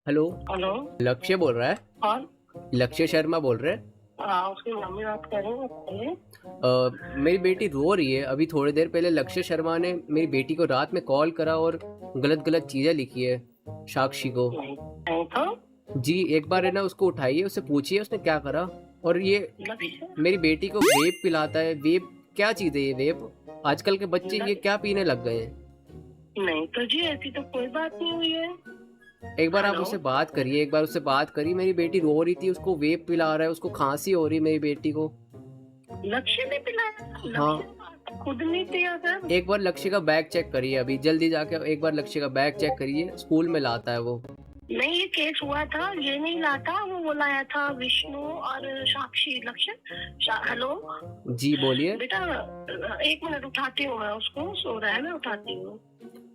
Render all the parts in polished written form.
Hello. Hello. लक्ष्य बोल रहा है। कौन? लक्ष्य शर्मा बोल रहे हैं। हाँ, उसकी मम्मी बात कर रही है, बताइए। मेरी बेटी रो रही है। अभी थोड़ी देर पहले लक्ष्य शर्मा ने मेरी बेटी को रात में कॉल करा और गलत गलत चीजें लिखी है साक्षी को। नहीं नहीं तो जी, एक बार है ना, उसको उठाइए, उससे पूछिए उसने क्या करा। और ये लक्ष्य मेरी बेटी को वेप पिलाता है। वेप क्या चीज है ये वेप? आजकल के बच्चे ये ल- क्या पीने लग गए हैं? नहीं तो जी, ऐसी तो कोई बात नहीं हुई है। एक बार आप हेलो। उससे बात करिए, एक बार उससे बात करिए। मेरी बेटी रो रही थी, उसको वेप पिला रहा है, उसको खांसी हो रही मेरी बेटी को। लक्ष्य ने पिलाया? लक्ष्य हाँ, ने खुद नहीं पिया सर। एक बार लक्ष्य का बैग चेक करिए, अभी जल्दी जाके एक बार लक्ष्य का बैग चेक करिए। स्कूल में लाता है वो। नहीं, ये केस हुआ था, ये नहीं लाता, वो लाया था विष्णु और साक्षी। लक्ष्य हेलो जी बोलिए। बेटा, एक मिनट, उठाती हूँ मैं उसको, सो रहा है, मैं उठाती हूँ।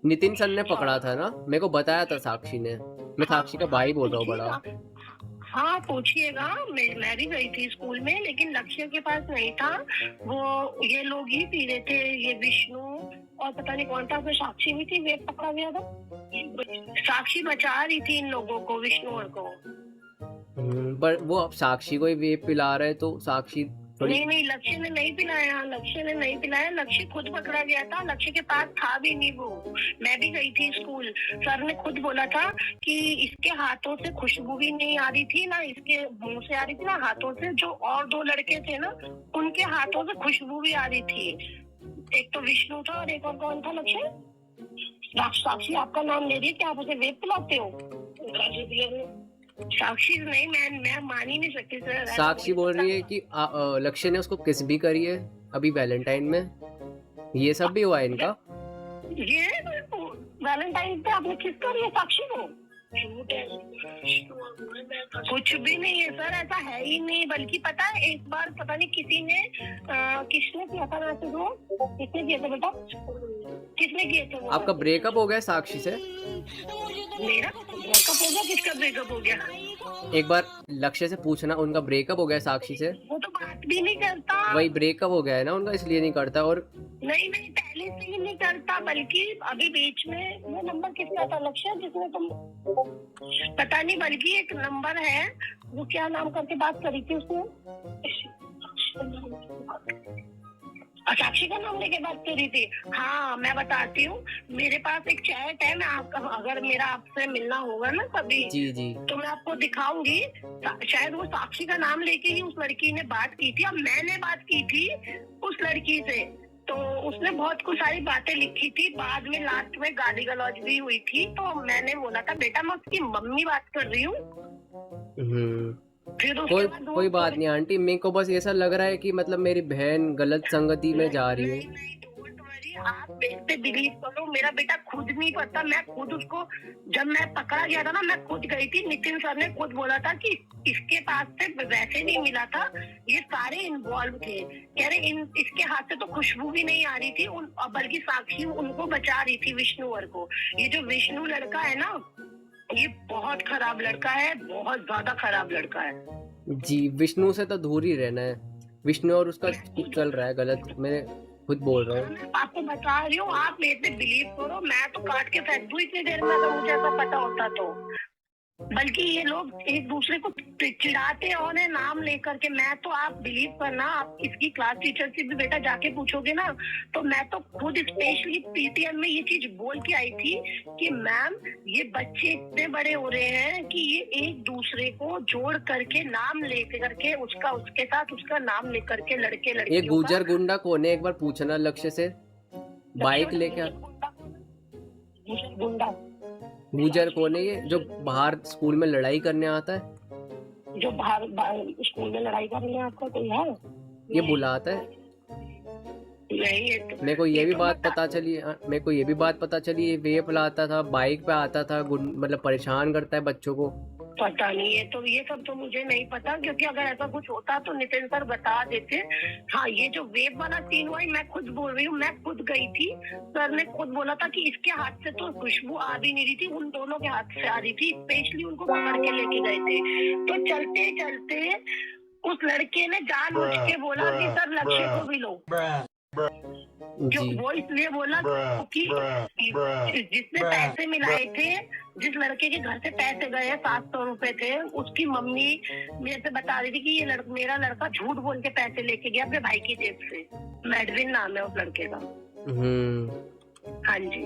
नितिन सर ने पकड़ा था हाँ ना, मेरे को बताया था साक्षी ने। मैं हाँ साक्षी का हाँ, भाई बोल रहा हूँ, बड़ा। पूछिएगा। हाँ पूछिएगा। मैं भी गई थी स्कूल में, लेकिन लक्ष्य के पास नहीं था। वो ये लोग ही पी रहे थे, ये विष्णु और पता नहीं कौन था, उसमें साक्षी भी थी, वेब पकड़ा गया था। साक्षी बचा रही थी इन लोगों को, विष्णु और को। पर वो अब साक्षी को ही वेप पिला रहे, तो साक्षी थोड़ी। नहीं नहीं, लक्ष्य ने नहीं पिलाया, लक्ष्य ने नहीं पिलाया, लक्ष्य खुद पकड़ा गया था, लक्ष्य के पास था भी नहीं वो। मैं भी गई थी स्कूल, सर ने खुद बोला था कि इसके हाथों से खुशबू भी नहीं आ रही थी, ना इसके मुंह से आ रही थी, ना हाथों से। जो और दो लड़के थे ना, उनके हाथों से खुशबू भी आ रही थी। एक तो विष्णु था और एक और कौन था? लक्ष्य। साक्षी आपका नाम ले रही है, क्या आप उसे वेप पिलाते हो? साक्षी नहीं, मैं मान ही नहीं सकती सर, ऐसा हो साक्षी नहीं बोल रही है सकता। कि लक्ष्य ने उसको किस भी करी है अभी वैलेंटाइन में। ये सब भी हुआ है इनका। ये वैलेंटाइन पे आपने किस कर रही है साक्षी को? कुछ भी नहीं है सर, ऐसा है ही नहीं। बल्कि पता है, एक बार पता नहीं किसी ने किसने किया था मैसेज, वो किसने किया था बेटा? किसने किए थे वो आपका मैसेज? ब्रेकअप हो गया साक्षी से? मेरा ब्रेकअप हो गया? किसका ब्रेकअप हो गया? एक बार लक्ष्य से पूछना, उनका ब्रेकअप हो गया साक्षी से। वो तो बात भी नहीं करता। वही ब्रेकअप हो गया है ना उनका, इसलिए नहीं करता। और नहीं नहीं, पहले से ही नहीं करता, बल्कि अभी बीच में वो नंबर किसका था लक्ष्य, जिसमें तुम पता नहीं, बल्कि एक नंबर है, वो क्या नाम करके बात करी थी उसने? साक्षी का नाम लेके बात करी थी। हाँ मैं बताती हूँ, मेरे पास एक चैट है, मैं आपका, अगर मेरा आपसे मिलना होगा ना कभी, जी जी। तो मैं आपको दिखाऊंगी। शायद वो साक्षी का नाम लेके ही उस लड़की ने बात की थी, और मैंने बात की थी उस लड़की से। तो उसने बहुत कुछ सारी बातें लिखी थी, बाद में लास्ट में गाली गलौज भी हुई थी। तो मैंने बोला था, बेटा मैं उसकी मम्मी बात कर रही हूँ। फिर उसके कोई बाद कोई वो बात नहीं आंटी, मेरे को बस ऐसा लग रहा है कि मतलब मेरी बहन गलत संगति में जा रही है। नहीं नहीं, डोंट वरी, आप मेरे पे बिलीव करो, मेरा बेटा खुद नहीं पता। मैं खुद उसको, जब मैं पकड़ा गया था ना, मैं खुद गई थी, नितिन सर ने खुद बोला था कि इसके पास से वैसे नहीं मिला था, ये सारे इन्वॉल्व थे। कह रहे इसके हाथ से तो खुशबू भी नहीं आ रही थी, बल्कि साक्षी उनको बचा रही थी, विष्णुवर को। ये जो विष्णु लड़का है ना, ये बहुत खराब लड़का है, बहुत ज्यादा खराब लड़का है। जी, विष्णु से तो दूर ही रहना है। विष्णु और उसका कुछ चल रहा है गलत, मैं खुद बोल रहा हूँ। मैं आपको बता रही हूँ, आप मेरे पे बिलीव करो, मैं तो काट के फेंक दूँ इतनी देर में, अगर मुझे ऐसा पता होता तो। बल्कि ये लोग एक दूसरे को चिढ़ाते और नाम लेकर के। मैं तो, आप बिलीव करना, आप इसकी क्लास टीचर से भी बेटा जाके पूछोगे ना, तो मैं तो खुद स्पेशली पीटीएम में ये चीज बोल के आई थी कि मैम, ये बच्चे इतने बड़े हो रहे हैं कि ये एक दूसरे को जोड़ करके नाम लेकर करके, उसका उसके साथ उसका नाम लेकर के, लड़के ये लड़कियों गुजर का। गुंडा कौन है, एक बार पूछना लक्ष्य से। बाइक लेके गुंडा गुजर कौन है ये, जो बाहर स्कूल में लड़ाई करने आता है? जो बाहर स्कूल में लड़ाई करने आपका कोई है? ये बुलाता है। नहीं, मेरे को ये भी बात बता, पता चली, मेरे को ये भी बात पता चली, ये वेप लाता था, बाइक पे आता था, मतलब परेशान करता है बच्चों को। पता नहीं है तो, ये सब तो मुझे नहीं पता, क्योंकि अगर ऐसा कुछ होता तो नितिन सर बता देते। हाँ, ये जो वेब वाला सीन हुआ, मैं खुद बोल रही हूँ, मैं खुद गई थी, सर ने खुद बोला था कि इसके हाथ से तो खुशबू आ भी नहीं रही थी, उन दोनों के हाथ से आ रही थी, स्पेशली उनको पकड़ के लेके गए थे। तो चलते चलते उस लड़के ने जानबूझ के बोला कि सर लक्ष्य को भी लो। जो जी। वो इसलिए बोला कि जिसने पैसे मिलाए थे, जिस लड़के के घर से पैसे गए 700 रुपए थे, उसकी मम्मी मेरे से बता रही थी कि ये मेरा लड़का झूठ बोल के पैसे लेके गया अपने भाई की जेब से। मैडविन नाम है उस लड़के का। हाँ जी।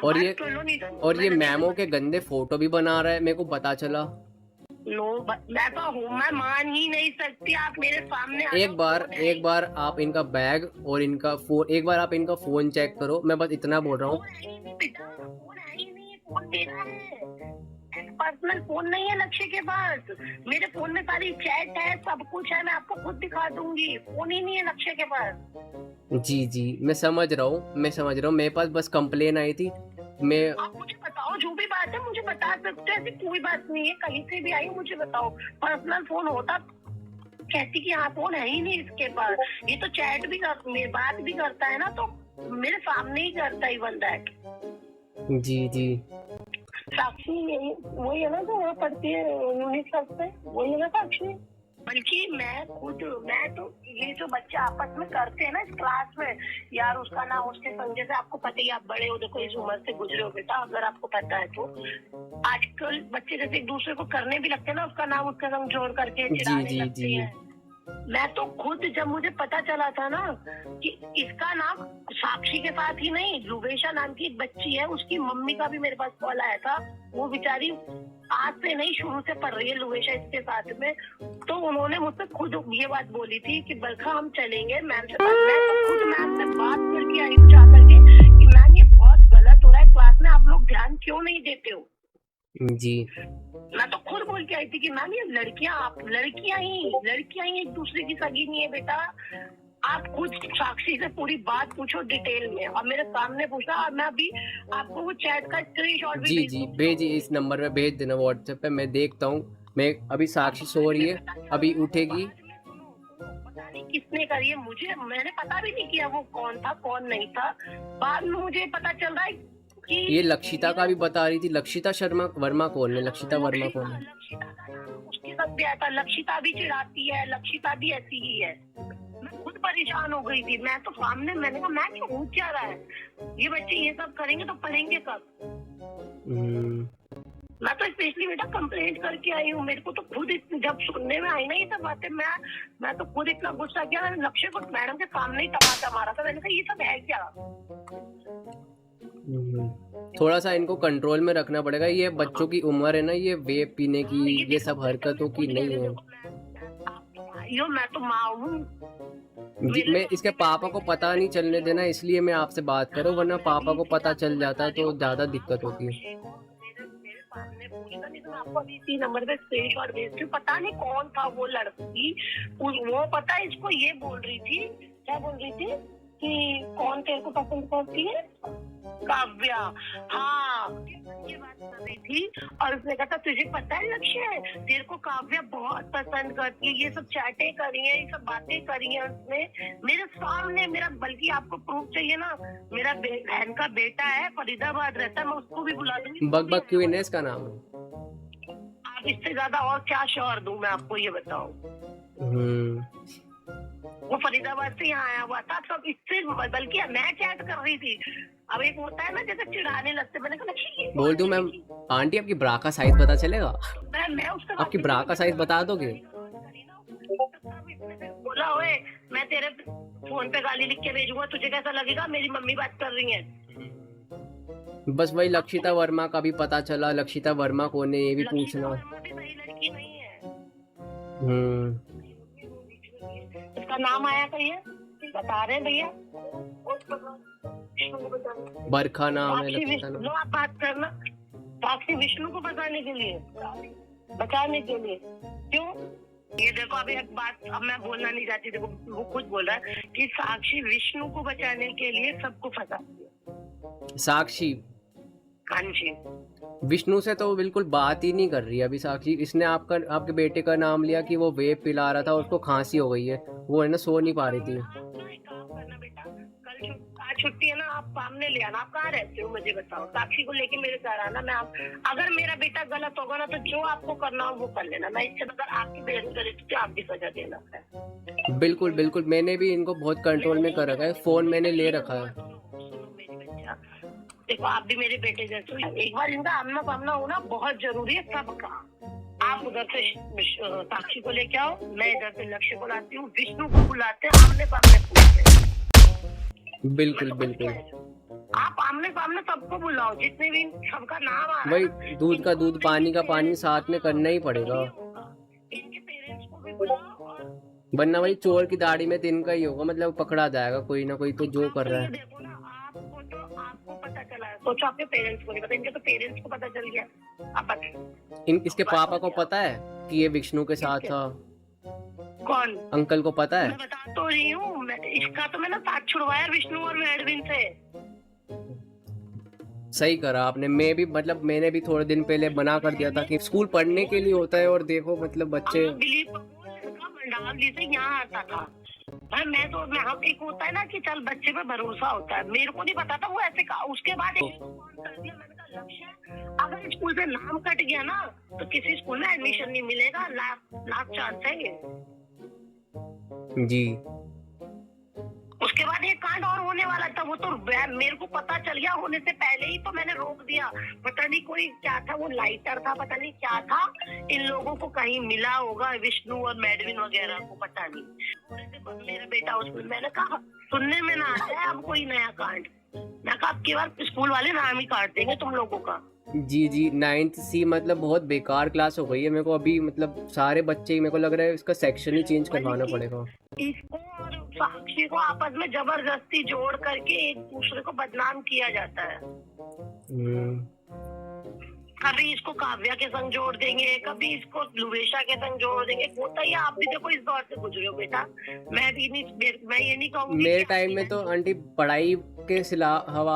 और ये बात कर लो नहीं तो और ये मैं मैमो के गंदे फोटो भी बना रहा है, मेरे को पता चला। मैं तो हूँ, मैं मान ही नहीं सकती। आप मेरे सामने आ एक जाओ, बार फोन है एक बार आप इनका बैग और इनका फोन, एक बार आप इनका फोन चेक करो, मैं बस इतना बोल रहा हूँ। फोन है ही नहीं बेटा, फोन है ही नहीं, फोन मेरा है। पर्सनल फोन नहीं है लक्ष्य के पास। मेरे फोन में सारी चैट है, सब कुछ है, मैं आपको खुद दिखा दूंगी। फोन ही नहीं है लक्ष्य के पास। जी मैं समझ रहा हूँ, मेरे पास बस कंप्लेन आई थी। मैं आप मुझे बताओ, जो भी बात है मुझे बता सकते हैं, ऐसी कोई बात नहीं है, कहीं से भी आई मुझे बताओ। पर्सनल फोन होता कहती कि हाँ फोन है ही नहीं इसके पास। ये तो चैट भी बात भी करता है ना, तो मेरे सामने ही करता ही बंदा है। जी साक्षी वही है ना जो वहाँ पढ़ती है 19 साल से, वही है ना साक्षी। बल्कि मैं तो ये जो बच्चे आपस में करते हैं ना इस क्लास में, यार उसका नाम उसके संजय से, आपको पता ही, आप बड़े हो, देखो इस उम्र से गुजरे हो बेटा, अगर आपको पता है तो आजकल बच्चे जैसे एक दूसरे को करने भी लगते हैं ना, उसका नाम उसके संग जोड़ करके चिढ़ाने लगते हैं। मैं तो खुद जब मुझे पता चला था ना कि इसका नाम साक्षी के साथ ही नहीं, लुवेशा नाम की एक बच्ची है, उसकी मम्मी का भी मेरे पास कॉल आया था। वो बेचारी आज से नहीं शुरू से पढ़ रही है लुवेशा इसके साथ में। तो उन्होंने मुझसे खुद ये बात बोली थी कि बरखा हम चलेंगे मैम से बात। मैं तो खुद मैम से बात करके आई हूँ जा करके कि मैम ये बहुत गलत हो रहा है क्लास में, आप लोग ध्यान क्यों नहीं देते हो। जी मैं तो खुद बोल के आई थी कि मैम ये लड़कियां ही एक दूसरे की सगी नहीं है बेटा। आप खुद साक्षी से पूरी बात पूछो डिटेल में, और मेरे सामने पूछा, और मैं अभी आपको वो चैट का स्क्रीनशॉट भी जी भेजिए, इस नंबर पे भेज देना व्हाट्सएप पे, मैं देखता हूँ। मैं अभी साक्षी सो रही है, अभी उठेगी। पता नहीं किसने करी है, मैंने पता भी नहीं किया वो कौन था कौन नहीं था। बाद में मुझे पता चल रहा है कि ये लक्षिता का भी बता रही थी। लक्षिता वर्मा कौन है? लक्षिता वर्मा कौन है? लक्षिता का नाम उसके साथ भी आया था। लक्षिता भी चिढ़ाती है, लक्षिता भी ऐसी ही है। मैं खुद परेशान हो गई थी। मैं तो सामने, मैंने कहा मैं क्यों, हो क्या रहा है, ये बच्चे ये सब करेंगे तो पढ़ेंगे कब। मैं तो स्पेशली बेटा कंप्लेंट करके आई हूँ। मेरे को तो खुद जब सुनने में आई ना ये सब बातें, मैं तो खुद इतना गुस्सा किया, मैंने लक्ष्य को मैडम के सामने ही टमाटर मारा था। मैंने कहा ये सब है क्या। थोड़ा सा इनको कंट्रोल में रखना पड़ेगा। ये बच्चों की उम्र है ना, ये वेप पीने की, ये सब हरकतों की नहीं है। मैं तो माँ हूँ। मैं इसके पापा को पता नहीं चलने देना, इसलिए मैं आपसे बात करूं, वरना पापा को पता चल जाता तो ज्यादा दिक्कत होती है। मेरे सामने पूछता नहीं तो मैं आपको अभी इसी नंबर पे स्क्रीनशॉट भेजती हूँ। पता नहीं कौन था वो लड़की, वो पता है इसको ये बोल रही थी, क्या बोल रही थी कि कौन तेरे को पसंद करती है, काव्या। हाँ ये बात कर रही थी, और उसने कहा था तुझे पता है लक्ष्य, तेरे को काव्या बहुत पसंद करती है, ये सब चैटें करी है, ये सब बातें करी है उसने मेरे सामने। मेरा बल्कि आपको प्रूफ चाहिए ना, मेरा बहन का बेटा है, फरीदाबाद रहता है, मैं उसको भी बुला दूंगी। बग क्वीन है इसका नाम। आप इससे ज्यादा और क्या श्योर दूं मैं आपको, ये बताओ। वो फरीदाबाद से यहाँ आया हुआ था, सब इससे बल्कि मैं चैट कर रही थी। अब एक होता है ना जैसे चिढ़ाने लगते, मैंने कहा बोल दूं मैम, आंटी आपकी ब्रा का साइज पता चलेगा? मैं उससे आपकी ब्रा का साइज बता दोगे? बोला हुए मैं तेरे फोन पे गाली लिख के भेजूंगा, तुझे कैसा लगेगा, मेरी मम्मी बात कर रही है। बस वही लक्षिता वर्मा का भी पता चला। लक्षिता वर्मा कौन है ये भी पूछना। सही लड़की नहीं है। इसका नाम आया कहीं है, बता रहे भैया, बरखा नाम है। विष्णु आप बात करना, साक्षी विष्णु को बचाने के लिए, बचाने के लिए क्यों। ये देखो अभी एक बात, अब मैं बोलना नहीं चाहती, देखो वो खुद बोल रहा है कि साक्षी विष्णु को बचाने के लिए सबको फंसाती है। साक्षी हाँ जी, विष्णु से तो बिल्कुल बात ही नहीं कर रही अभी साक्षी। इसने आपके बेटे का नाम लिया कि वो वेप पिला रहा था, उसको खांसी हो गई है, वो है ना सो नहीं पा रही थी। काम करना बेटा, कल आज छुट्टी है ना, आप सामने ले आना। आप कहाँ रहते हो मुझे बताओ, साक्षी को लेके मेरे घर आना। मैं अगर मेरा बेटा गलत होगा ना तो जो आपको करना हो वो कर लेना। मैं इससे अगर आपकी बहन गलत तो आप भी सजा देना है। बिल्कुल बिल्कुल, मैंने भी इनको बहुत कंट्रोल में कर रखा है, फोन मैंने ले रखा है। सुनो मेरी बच्चा, देखो आप भी मेरे बेटे जैसे हो। एक बार इनका आमना सामना होना बहुत जरूरी है सबका। आप उधर से साक्षी को लेके आओ, मैं इधर से लक्ष्य को लाती हूँ, विष्णु को बुलाते हैं, आमने सामने पूछते हैं। बिल्कुल बिल्कुल, आप आमने सामने सबको बुलाओ, जितने भी सबका नाम आ रहा है वही दूध का दूध पानी का पानी साथ में करना ही पड़ेगा, इनके पेरेंट्स को भी बुलाओ। और वरना वही चोर की दाढ़ी में तिनका ही होगा, मतलब पकड़ा जाएगा कोई ना कोई तो जो कर रहा है। देखो ना, आपको तो आपको पता चला है, सोचो आपके पेरेंट्स को नहीं पता, इनके तो पेरेंट्स को पता चल गया। आप इसके पापा को पता है कि ये विष्णु के साथ था? कौन? अंकल को पता है? मैं बता तो रही हूँ, इसका तो मैंने साथ छुड़वाया विष्णु और एडविन से। सही करा आपने। मैं भी मतलब मैंने भी थोड़े दिन पहले मना कर दिया था कि स्कूल पढ़ने के लिए होता है, और देखो मतलब बच्चे बिलीव लड़का मंडावली से यहाँ आता था। मैं तो एक होता है ना कि चल बच्चे पे भरोसा होता है, मेरे को नहीं पता था वो ऐसे उसके बाद मैंने कहा लक्ष्य अगर स्कूल से नाम कट गया ना तो किसी स्कूल में एडमिशन नहीं मिलेगा, लास्ट चांस है ये। जी। उसके बाद ये कांड और होने वाला था, वो तो मेरे को पता चल गया होने से पहले ही तो मैंने रोक दिया। पता नहीं कोई क्या था, वो लाइटर था, पता नहीं क्या था, इन लोगों को कहीं मिला होगा, विष्णु और मैडविन वगैरह को, पता नहीं। मेरा बेटा उसमें, मैंने कहा सुनने में ना आता है अब कोई नया कांड। मैं कहा अब की बार स्कूल वाले नाम ही काट देंगे तुम लोगों का। जी जी, 9th C मतलब बहुत बेकार क्लास हो गई है मेरे को अभी, मतलब सारे बच्चे ही मेरे को लग रहा है इसका सेक्शन ही चेंज करवाना पड़ेगा। इसको और साक्षी को आपस में जबरदस्ती जोड़ करके एक दूसरे को बदनाम किया जाता है। कभी इसको काव्या के संग जोड़ देंगे, कभी इसको लुवेशा के संग जोड़ देंगे। होता ही, आप भी देखो इस दौर से गुजरे हो बेटा। मैं ये नहीं कहूँगी मेरे टाइम में तो आंटी पढ़ाई के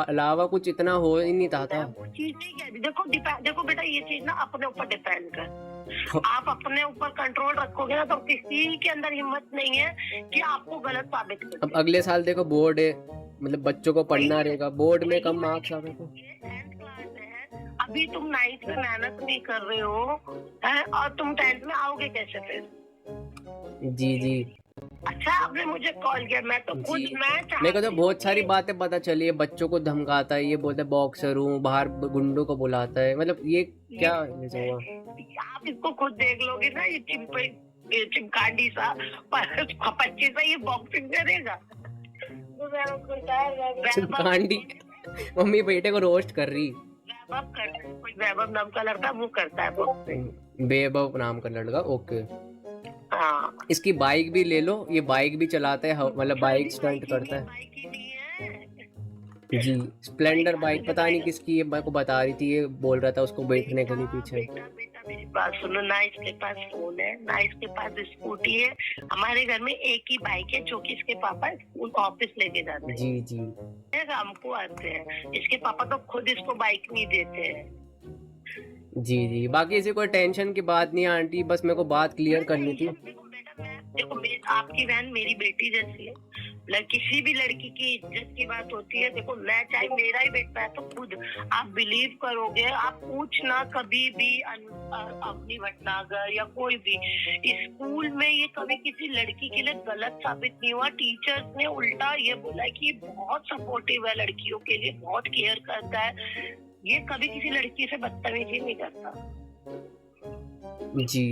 अलावा कुछ इतना हो ही नहीं था। वो चीज नहीं कहती। देखो बेटा, ये चीज ना अपने ऊपर डिपेंड कर। आप अपने ऊपर कंट्रोल रखोगे ना तो किसी के अंदर हिम्मत नहीं है कि आपको गलत साबित करे। अब अगले साल देखो बोर्ड है, मतलब बच्चों को पढ़ना रहेगा, बोर्ड में कम मार्क्स आ गए तो अभी तुम 9th में मेहनत नहीं कर रहे हो है, और तुम 10th में आओगे कैसे फिर? जी जी। अच्छा आपने मुझे कॉल किया, मैं तो खुद मेरे को तो बहुत सारी बातें पता चली है। बच्चों को धमकाता है, ये बोलता है बॉक्सर हूँ, बाहर गुंडों को बुलाता है, मतलब ये क्या हुआ? आप इसको खुद देख लोगे ना, ये चिमकांडी सा 25 सा ये बॉक्सिंग करेगा। चिमकांडी मम्मी बेटे को रोस्ट कर रही। वैभव नाम का लड़का वो करता है बॉक्सिंग। वैभव नाम का लड़का, ओके। हाँ, इसकी बाइक भी ले लो, ये बाइक भी चलाता है, मतलब बाइक स्टंट करता है। जी, स्प्लेंडर बाइक पता नहीं किसकी, ये मेरे को बता रही थी, ये बोल रहा था उसको बैठने के लिए पीछे। बेटा मेरी बात सुनो ना, इसके पास फोन है ना, इसके पास स्कूटी है। हमारे घर में एक ही बाइक है जो कि इसके पापा स्कूल ऑफिस लेके जाते हैं। जी जी। हमको आते हैं, इसके पापा तो खुद इसको बाइक नहीं देते हैं। जी जी, बाकी ऐसी कोई टेंशन की बात नहीं है आंटी, बस मेरे को बात क्लियर करनी थी। देखो आपकी बहन मेरी बेटी जैसी है, किसी भी लड़की की इज्जत की बात होती है। देखो मैं चाहे मेरा ही बेटा है तो खुद आप बिलीव करोगे, आप पूछना कभी भी अपनी भटनागर या कोई भी स्कूल में ये कभी किसी लड़की के लिए गलत साबित नहीं हुआ। टीचर्स ने उल्टा ये बोला कि ये बहुत सपोर्टिव है, लड़कियों के लिए बहुत केयर करता है, ये कभी किसी लड़की से बदतमीजी नहीं करता। जी,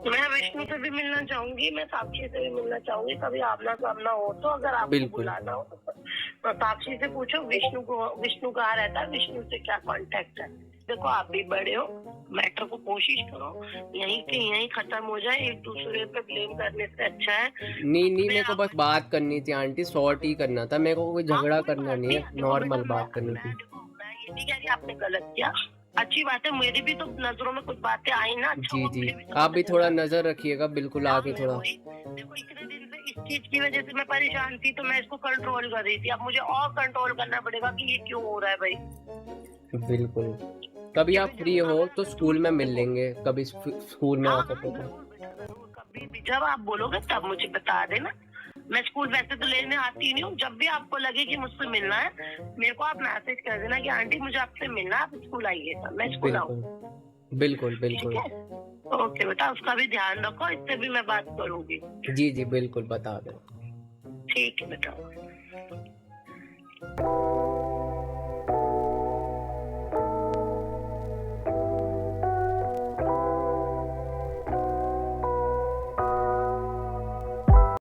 मैं विष्णु से भी मिलना चाहूंगी, मैं साक्षी से भी मिलना चाहूंगी। कभी आमना सामना हो तो अगर आपको बुलाना हो तो साक्षी से पूछो विष्णु कहाँ रहता है, विष्णु से क्या कांटेक्ट है। देखो आप भी बड़े हो, मैटर को कोशिश करो यहीं के यहीं खत्म हो जाए, एक दूसरे पे ब्लेम करने से अच्छा है। नहीं मेरे को बस बात करनी थी आंटी, शॉर्ट ही करना था, मेरे को कोई झगड़ा करना नहीं है, नॉर्मल बात करनी थी। मैं ये नहीं कह रही आपने गलत किया, अच्छी बात है, मेरी भी तो नजरों में कुछ बातें आई ना। जी जी, आप भी थोड़ा नजर रखिएगा, बिल्कुल आगे थोड़ा। देखो इतने दिन से इस चीज की वजह से मैं परेशान थी तो मैं इसको कंट्रोल कर रही थी, अब मुझे और कंट्रोल करना पड़ेगा कि ये क्यों हो रहा है भाई। बिल्कुल, कभी आप फ्री हो तो स्कूल में मिल लेंगे, कभी स्कूल में आ सकते हो कभी भी जब आप बोलोगे तब मुझे बता देना, मैं स्कूल वैसे तो लेने आती नहीं हूँ, जब भी आपको लगे कि मुझसे मिलना है मेरे को आप मैसेज कर देना कि आंटी मुझे आपसे मिलना है, आप स्कूल आइएगा, मैं स्कूल बिल्कुल आऊँ। बिल्कुल ठीक बिल्कुल। है, ओके बेटा, उसका भी ध्यान रखो, इससे भी मैं बात करूंगी। जी जी बिल्कुल बता दें। ठीक है बेटा।